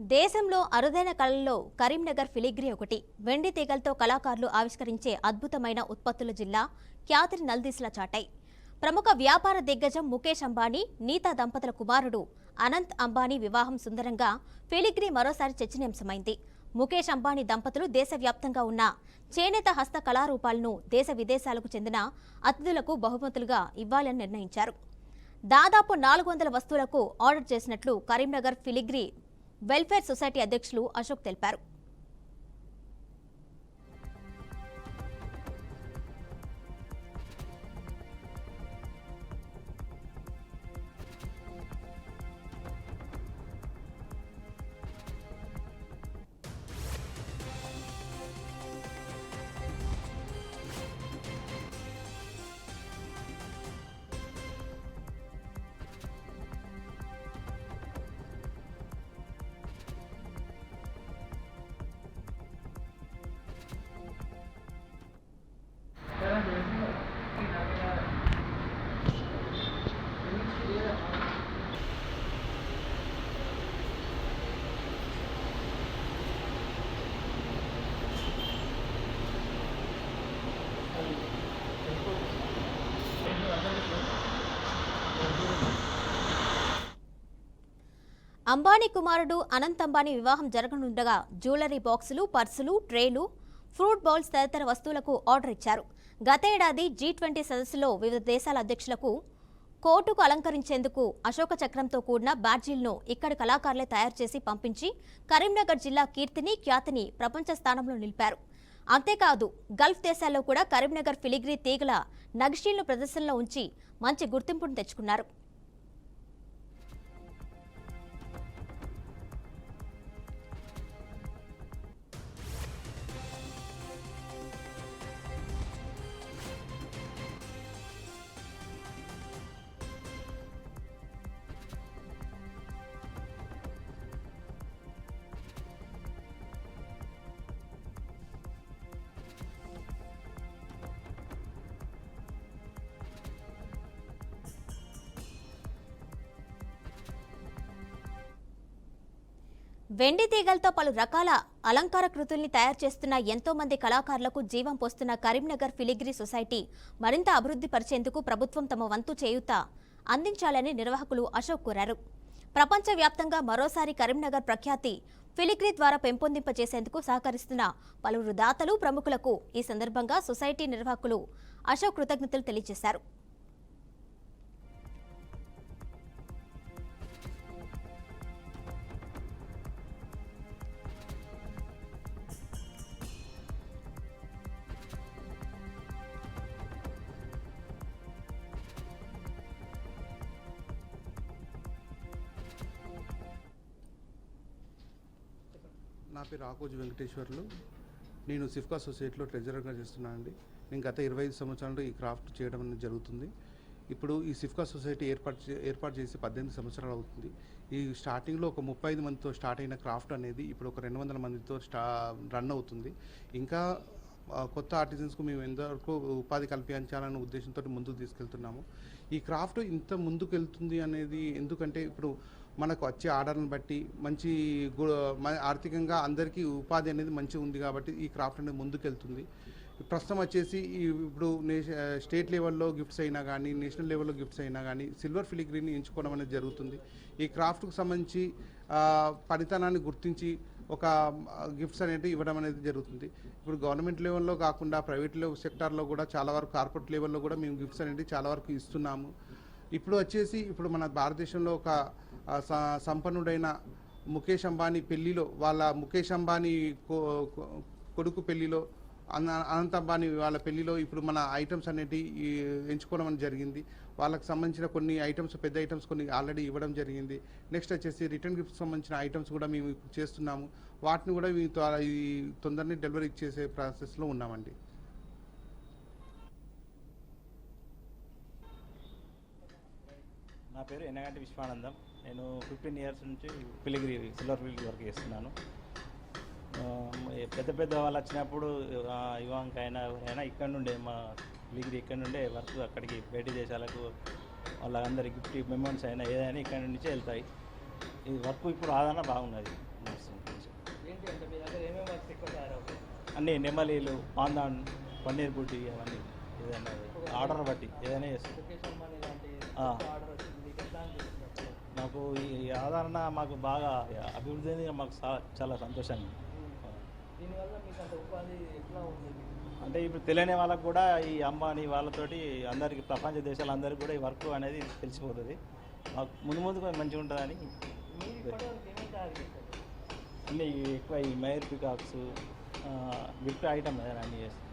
దేశంలో అరుదైన కళల్లో కరీంనగర్ ఫిలిగ్రీ ఒకటి. వెండి తీగలతో కళాకారులు ఆవిష్కరించే అద్భుతమైన ఉత్పత్తుల జిల్లా ఖ్యాతి నల్దీస్లా చాటాయి. ప్రముఖ వ్యాపార దిగ్గజం ముఖేష్ అంబానీ, నీతా దంపతుల కుమారుడు అనంత్ అంబానీ వివాహం సుందరంగా ఫిలిగ్రీ మరోసారి చర్చనీయాంశమైంది. ముఖేష్ అంబానీ దంపతులు దేశవ్యాప్తంగా ఉన్న చేనేత హస్త కళారూపాలను దేశ విదేశాలకు చెందిన అతిథులకు బహుమతులుగా ఇవ్వాలని నిర్ణయించారు. దాదాపు 400 వస్తువులకు ఆర్డర్ చేసినట్లు కరీంనగర్ ఫిలిగ్రీ వెల్ఫేర్ సొసైటీ అధ్యక్షులు అశోక్ తెలిపారు. అంబానీ కుమారుడు అనంత్ అంబానీ వివాహం జరగనుండగా జ్యువెలరీ బాక్సులు, పర్సులు, ట్రేలు, ఫ్రూట్ బౌల్స్ తదితర వస్తువులకు ఆర్డర్ ఇచ్చారు. గత ఏడాది G20 సదస్సులో వివిధ దేశాల అధ్యక్షులకు కోర్టుకు అలంకరించేందుకు అశోక చక్రంతో కూడిన బ్యాడ్జీలను ఇక్కడి కళాకారులే తయారు చేసి పంపించి కరీంనగర్ జిల్లా కీర్తిని, ఖ్యాతిని ప్రపంచ స్థానంలో నిలిపారు. అంతేకాదు గల్ఫ్ దేశాల్లో కూడా కరీంనగర్ ఫిలిగ్రీ తీగల నగిషీలను ప్రదర్శనలో ఉంచి మంచి గుర్తింపును తెచ్చుకున్నారు. వెండి తీగలతో పలు రకాల అలంకార కృతుల్ని తయారు చేస్తున్న ఎంతో మంది కళాకారులకు జీవం పోస్తున్న కరీంనగర్ ఫిలిగ్రీ సొసైటీ మరింత అభివృద్ధి పరిచేందుకు ప్రభుత్వం తమ వంతు చేయూత అందించాలని నిర్వాహకులు అశోక్ కోరారు. ప్రపంచవ్యాప్తంగా మరోసారి కరీంనగర్ ప్రఖ్యాతి ఫిలిగ్రీ ద్వారా పెంపొందింపచేసేందుకు సహకరిస్తున్న పలువురు దాతలు, ప్రముఖులకు ఈ సందర్భంగా సొసైటీ నిర్వాహకులు అశోక్ కృతజ్ఞతలు తెలియజేశారు. నా పేరు ఆకోజు వెంకటేశ్వర్లు. నేను సిఫ్కా సొసైటీలో ట్రెజరర్గా చేస్తున్నాను అండి. నేను గత 25 సంవత్సరాలు ఈ క్రాఫ్ట్ చేయడం అనేది జరుగుతుంది. ఇప్పుడు ఈ సిఫ్కా సొసైటీ ఏర్పాటు చేసి 18 సంవత్సరాలు అవుతుంది. ఈ స్టార్టింగ్లో ఒక 35 మందితో స్టార్ట్ అయిన క్రాఫ్ట్ అనేది ఇప్పుడు ఒక 200 మందితో రన్ అవుతుంది. ఇంకా కొత్త ఆర్టిజన్స్కు మేము ఎంతవరకు ఉపాధి కల్పించాలనే ఉద్దేశంతో ముందుకు తీసుకెళ్తున్నాము. ఈ క్రాఫ్ట్ ఇంత ముందుకు వెళ్తుంది అనేది ఎందుకంటే ఇప్పుడు మనకు వచ్చే ఆర్డర్ని బట్టి మంచి ఆర్థికంగా అందరికీ ఉపాధి అనేది మంచిగా ఉంది కాబట్టి ఈ క్రాఫ్ట్ అనేది ముందుకెళ్తుంది. ప్రస్తుతం వచ్చేసి ఇప్పుడు స్టేట్ లెవెల్లో గిఫ్ట్స్ అయినా కానీ, నేషనల్ లెవెల్లో గిఫ్ట్స్ అయినా కానీ సిల్వర్ ఫిలిగ్రీని ఎంచుకోవడం అనేది జరుగుతుంది. ఈ క్రాఫ్ట్కు సంబంధించి పనితనాన్ని గుర్తించి ఒక గిఫ్ట్స్ అనేవి ఇవ్వడం అనేది జరుగుతుంది. ఇప్పుడు గవర్నమెంట్ లెవెల్లో కాకుండా ప్రైవేట్ సెక్టార్లో కూడా చాలా వరకు, కార్పొరేట్ లెవెల్లో కూడా మేము గిఫ్ట్స్ అనేవి చాలా వరకు ఇస్తున్నాము. ఇప్పుడు వచ్చేసి ఇప్పుడు మన భారతదేశంలో ఒక సంపన్నుడైన ముఖేష్ అంబానీ పెళ్లిలో, వాళ్ళ ముఖేష్ అంబానీ కొడుకు పెళ్లిలో, అనంత్ అంబానీ వాళ్ళ పెళ్లిలో ఇప్పుడు మన ఐటమ్స్ అనేవి ఎంచుకోవడం అనేది జరిగింది. వాళ్ళకి సంబంధించిన కొన్ని ఐటమ్స్, పెద్ద ఐటమ్స్ కొన్ని ఆల్రెడీ ఇవ్వడం జరిగింది. నెక్స్ట్ వచ్చేసి రిటర్న్ గిఫ్ట్స్ సంబంధించిన ఐటమ్స్ కూడా మేము చేస్తున్నాము. వాటిని కూడా ఈ తొందరనే డెలివరీ చేసే ప్రాసెస్లో ఉన్నామండి. నా పేరు ఎన్నగంటి విశ్వానందం. నేను 15 ఇయర్స్ నుంచి ఫిలిగ్రీ, సిల్వర్ ఫిలిగ్రీ వర్క్ చేస్తున్నాను. పెద్ద పెద్ద వాళ్ళు వచ్చినప్పుడు యువాంకైనా ఎవరైనా ఇక్కడ నుండే మా ఫిలిగ్రీ ఇక్కడ నుండే వర్క్ అక్కడికి బయటి దేశాలకు వాళ్ళందరి గిఫ్ట్ మెమోరీస్ అయినా ఏదైనా ఇక్కడ నుంచే వెళ్తాయి. ఈ వర్క్ ఇప్పుడు ఆదరణ బాగున్నది. అంటే మీ దగ్గర ఏమేమి వర్క్స్ ఎక్కువ తయారవుతాయి? అన్నీ నెమలీలు పాందాన్ పన్నీర్ బుట్టి అవన్నీ ఏదైనా ఆర్డర్ బట్టి ఏదైనా చేస్తాం. ముఖేష్ అంబానీ లాంటి ఆ. ఆర్డర్ వచ్చింది, మీకు ఎట్లా అనిపిస్తుంది? మాకు ఈ ఆదరణ మాకు బాగా అభివృద్ధి అనేది మాకు చాలా సంతోషంగా ఉంది. దీనివల్ల మీకు అంత ఉపాధి ఎట్లా ఉంది మీకు? అంటే ఇప్పుడు తెలియని వాళ్ళకు కూడా ఈ అంబానీ వాళ్ళతోటి అందరికీ ప్రపంచ దేశాలందరికీ కూడా ఈ వర్క్ అనేది తెలిసిపోతుంది. మాకు ముందు ముందు కొంచెం మంచిగా ఉంటుందని మీరు ఇప్పటివరకు ఏమేమి తయారు చేస్తారు? అన్నీ ఎక్కువ ఈ మైర్ పికాక్స్ గిఫ్ట్ ఐటమ్ అన్నీ చేస్తాం.